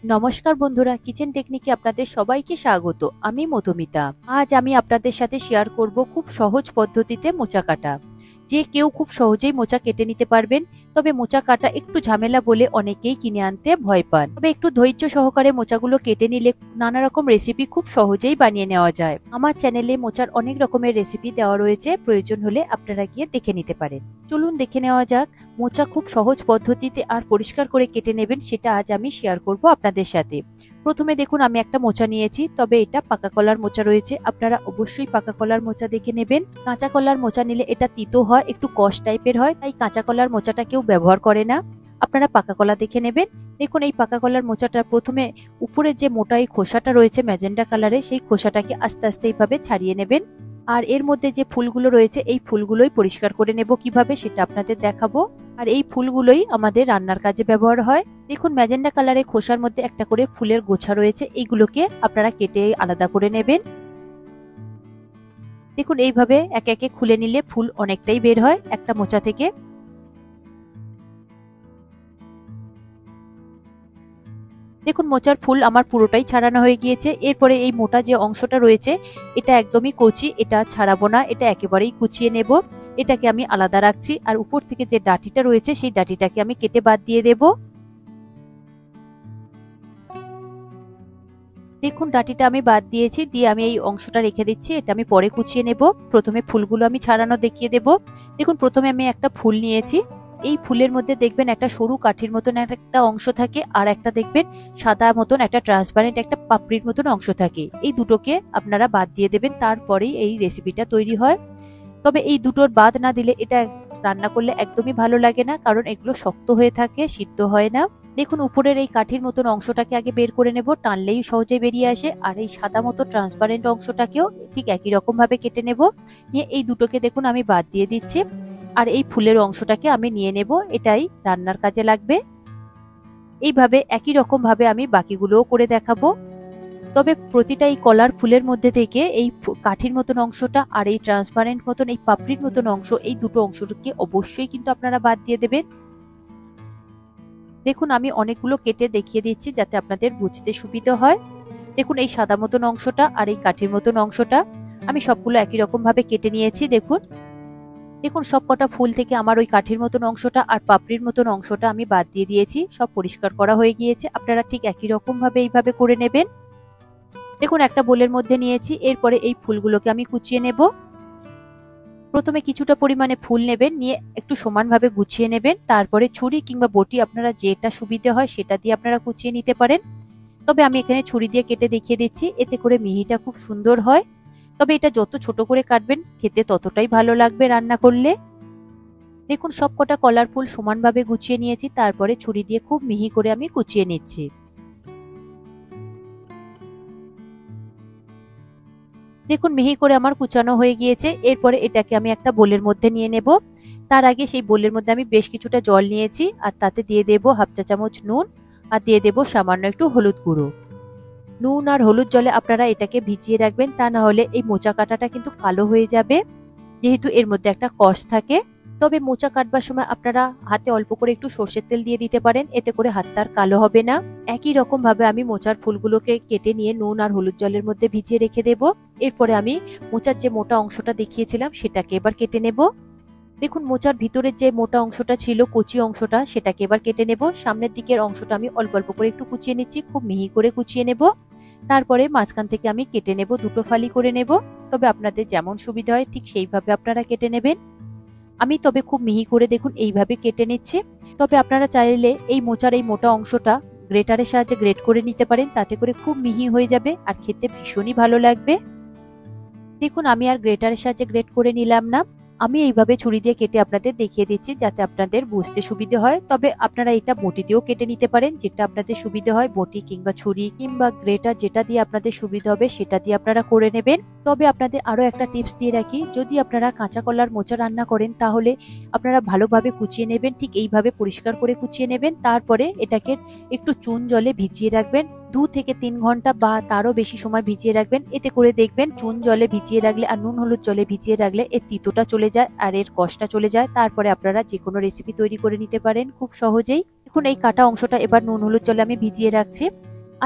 নমস্কার বন্ধুরা, কিচেন টেকনিকে আপনাদের সবাইকে স্বাগত। আমি মধুমিতা। আজ আমি আপনাদের সাথে শেয়ার করব খুব সহজ পদ্ধতিতে মোচা কাটা। যে কেউ খুব সহজেই মোচা কেটে নিতে পারবেন। তবে মোচা কাটা একটু ঝামেলা বলে অনেকেই কিনে আনতে ভয় পান। তবে একটু ধৈর্য সহকারে মোচাগুলো কেটে নিলে নানা রকম রেসিপি খুব সহজেই বানিয়ে নেওয়া যায়। আমার চ্যানেলে মোচার অনেক রকমের রেসিপি দেওয়া রয়েছে, প্রয়োজন হলে আপনারা গিয়ে দেখে নিতে পারেন। চলুন দেখে নেওয়া যাক মোচা খুব সহজ পদ্ধতিতে আর পরিষ্কার করে কেটে নেবেন, সেটা আজ আমি শেয়ার করব আপনাদের সাথে। প্রথমে দেখুন আমি একটা মোচা নিয়েছি, তবে এটা পাকা কলার মোচা রয়েছে। আপনারা অবশ্যই পাকা কলার মোচা দেখে নেবেন। কাঁচা কলার মোচা নিলে এটা তিতো হয়, একটু কষ টাইপের হয়, তাই কাঁচা কলার মোচাটা কেউ ব্যবহার করে না। আপনারা পাকা কলা দেখে নেবেন। দেখুন এই পাকা কলার মোচাটা প্রথমে উপরের যে মোটা এই খোসাটা রয়েছে ম্যাজেন্ডা কালারে, সেই খোসাটাকে আস্তে আস্তে এইভাবে ছাড়িয়ে নেবেন। আর এর মধ্যে যে ফুলগুলো রয়েছে এই ফুলগুলোই পরিষ্কার করে নেব কিভাবে সেটা আপনাদের দেখাবো। আর এই ফুলগুলোই আমাদের রান্নার কাজে ব্যবহার হয়। দেখুন ম্যাজেন্ডা কালারের খোসার মধ্যে একটা করে ফুলের গোছা রয়েছে, এইগুলোকে আপনারা কেটে আলাদা করে নেবেন। দেখুন এইভাবে একে একে খুলে নিলে ফুল অনেকটাই বের হয় একটা মোচা থেকে। দেখুন মোচার ফুল আমার পুরোটাই ছাড়ানো হয়ে গিয়েছে। এরপরে এই মোটা যে অংশটা রয়েছে এটা একদমই কচি, এটা ছাড়াবো না, এটা একেবারেই কুচিয়ে নেব। এটাকে আমি আলাদা রাখছি। আর উপর থেকে যে ডাঁটিটা রয়েছে সেই ডাঁটিটাকে আমি কেটে বাদ দিয়ে দেব। দেখুন ডাঁটিটা আমি বাদ দিয়েছি, দিয়ে আমি এই অংশটা রেখে দিচ্ছি, এটা আমি পরে কুচিয়ে নেব। প্রথমে ফুলগুলো আমি ছাড়ানো দেখিয়ে দেব। দেখুন প্রথমে আমি একটা ফুল নিয়েছি। এই ফুলের মধ্যে দেখবেন একটা সরু কাঠির মতন একটা অংশ থাকে, আর একটা দেখবেন সাদা মতন একটা ট্রান্সপারেন্ট একটা পাপড়ির মতন অংশ থাকে। এই দুটোকে আপনারা বাদ দিয়ে দেবেন, তারপরেই এই রেসিপিটা তৈরি হয়। তবে এই দুটোর বাদ না দিলে এটা রান্না করলে একদমই ভালো লাগে না, কারণ এগুলো শক্ত হয়ে থাকে, সিদ্ধ হয় না। দেখুন উপরের এই কাঠির মতন অংশটাকে আগে বের করে নেব, টানলেই সহজে বেরিয়ে আসে। আর এই সাদা মতো ট্রান্সপারেন্ট অংশটাকেও ঠিক একই রকম ভাবে কেটে নেব। নিয়ে এই দুটোকে দেখুন আমি বাদ দিয়ে দিচ্ছি। আর এই ফুলের অংশটাকে আমি নিয়ে নেব, এটাই রান্নার কাজে লাগবে। এইভাবে একই রকম ভাবে আমি বাকিগুলোও করে দেখাবো। তবে প্রতিটা এই কলার ফুলের মধ্যে থেকে এই কাঠির মতন অংশটা আর এই ট্রান্সপারেন্ট মতন এই পাপড়ির মতন অংশ, এই দুটো অংশকে অবশ্যই কিন্তু আপনারা বাদ দিয়ে দেবেন। দেখুন আমি অনেকগুলো কেটে দেখিয়ে দিচ্ছি যাতে আপনাদের বুঝতে সুবিধা হয়। দেখুন এই সাদা মতন অংশটা আর এই কাঠির মতন অংশটা আমি সবগুলো একই রকম ভাবে কেটে নিয়েছি। দেখুন দেখুন সব কটা ফুল থেকে আমার ওই কাঠির মতন অংশটা আর পাপড়ির মতন অংশটা আমি বাদ দিয়ে দিয়েছি, সব পরিষ্কার করা হয়ে গিয়েছে। আপনারা ঠিক একই রকম ভাবে এইভাবে করে নেবেন। দেখুন একটা বোলের মধ্যে নিয়েছি, এরপরে এই ফুলগুলোকে আমি কুচিয়ে নেব। প্রথমে কিছুটা পরিমাণে ফুল নেবেন, নিয়ে একটু সমানভাবে গুছিয়ে নেবেন। তারপরে ছুরি কিংবা বটি আপনারা যেটা সুবিধে হয় সেটা দিয়ে আপনারা কুচিয়ে নিতে পারেন। তবে আমি এখানে ছুরি দিয়ে কেটে দেখিয়ে দিচ্ছি, এতে করে মিহিটা খুব সুন্দর হয়। তবে এটা যত ছোট করে কাটবেন খেতে ততটাই ভালো লাগবে রান্না করলে। দেখুন সবকটা কলার ফুল সমানভাবে গুছিয়ে নিয়েছি, তারপরে ছুরি দিয়ে খুব মিহি করে আমি কুচিয়ে নিচ্ছি। দেখুন মিহি করে আমার কুচানো হয়ে গিয়েছে। এরপরে এটাকে আমি একটা বোলের মধ্যে নিয়ে নেব। তার আগে সেই বোলের মধ্যে আমি বেশ কিছুটা জল নিয়েছি, আর তাতে দিয়ে দেব হাফ চা চামচ নুন, আর দিয়ে দেব সামান্য একটু হলুদ গুঁড়ো। নুন আর হলুদ জলে আপনারা এটাকে ভিজিয়ে রাখবেন, তা না হলে এই মোচা কাটাটা কিন্তু কালো হয়ে যাবে, যেহেতু এর মধ্যে একটা কষ থাকে। তবে মোচা কাটবার সময় আপনারা হাতে অল্প করে একটু সর্ষের তেল দিয়ে দিতে পারেন, এতে করে হাতটা আর কালো হবে না। একই রকম ভাবে আমি মোচার ফুলগুলোকে কেটে নিয়ে নুন আর হলুদ জলের মধ্যে ভিজিয়ে রেখে দেব। এরপরে আমি মোচার যে মোটা অংশটা দেখিয়েছিলাম সেটাকে এবার কেটে নেব। দেখুন মোচার ভিতরের যে মোটা অংশটা ছিল, কচি অংশটা, সেটাকে এবার কেটে নেব। সামনের দিকের অংশটা আমি অল্প অল্প করে একটু কুচিয়ে নিচ্ছি, খুব মিহি করে কুচিয়ে নেব। তারপরে মাঝখান থেকে আমি কেটে নেব, দুটো ফালি করে নেব। তবে আপনাদের যেমন সুবিধা হয় ঠিক সেইভাবে আপনারা কেটে নেবেন। আমি তবে খুব মিহি করে দেখুন এইভাবে কেটে নিচ্ছি। তবে আপনারা চাইলে এই মোচার এই মোটা অংশটা গ্রেটারের সাহায্যে গ্রেট করে নিতে পারেন, তাতে করে খুব মিহি হয়ে যাবে আর খেতে ভীষণই ভালো লাগবে। দেখুন আমি আর গ্রেটারের সাহায্যে গ্রেট করে নিলাম না, আমি এইভাবে ছুরি দিয়ে কেটে আপনাদের দেখিয়ে দিচ্ছি যাতে আপনাদের বুঝতে সুবিধে হয়। তবে আপনারা এটা বটি দিয়েও কেটে নিতে পারেন, যেটা আপনাদের সুবিধে হয়, বটি কিংবা ছুরি কিংবা গ্রেটার যেটা দিয়ে আপনাদের সুবিধা হবে সেটা দিয়ে আপনারা করে নেবেন। তবে আপনাদের আরো একটা টিপস দিয়ে রাখি, যদি আপনারা কাঁচা কলার মোচা রান্না করেন তাহলে আপনারা ভালোভাবে কুচিয়ে নেবেন, ঠিক এইভাবে পরিষ্কার করে কুচিয়ে নেবেন। তারপরে এটাকে একটু চুন জলে ভিজিয়ে রাখবেন, 2 থেকে 3 ঘন্টা বা তারও বেশি সময় ভিজিয়ে রাখবেন। এতে করে দেখবেন চুন জলে ভিজিয়ে রাখলে আর নুন হলুদ জলে ভিজিয়ে রাখলে এর তিতোটা চলে যায় আর এর কষটা চলে যায়। তারপরে আপনারা যে কোনো রেসিপি তৈরি করে নিতে পারেন খুব সহজেই। দেখুন এই কাটা অংশটা এবার নুন হলুদ জলে আমি ভিজিয়ে রাখছি।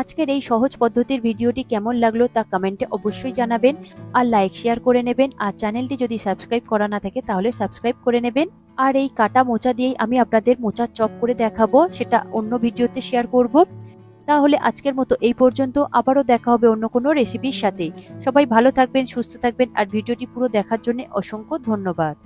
আজকের এই সহজ পদ্ধতির ভিডিওটি কেমন লাগলো তা কমেন্টে অবশ্যই জানাবেন, আর লাইক শেয়ার করে নেবেন। আর চ্যানেলটি যদি সাবস্ক্রাইব করা না থাকে তাহলে সাবস্ক্রাইব করে নেবেন। আর এই কাটা মোচা দিয়েই আমি আপনাদের মোচার চপ করে দেখাবো, সেটা অন্য ভিডিওতে শেয়ার করব। তাহলে আজকের মতো এই পর্যন্ত, আবারও দেখা হবে অন্য কোনো রেসিপির সাথে। সবাই ভালো থাকবেন, সুস্থ থাকবেন, আর ভিডিওটি পুরো দেখার জন্য অসংখ্য ধন্যবাদ।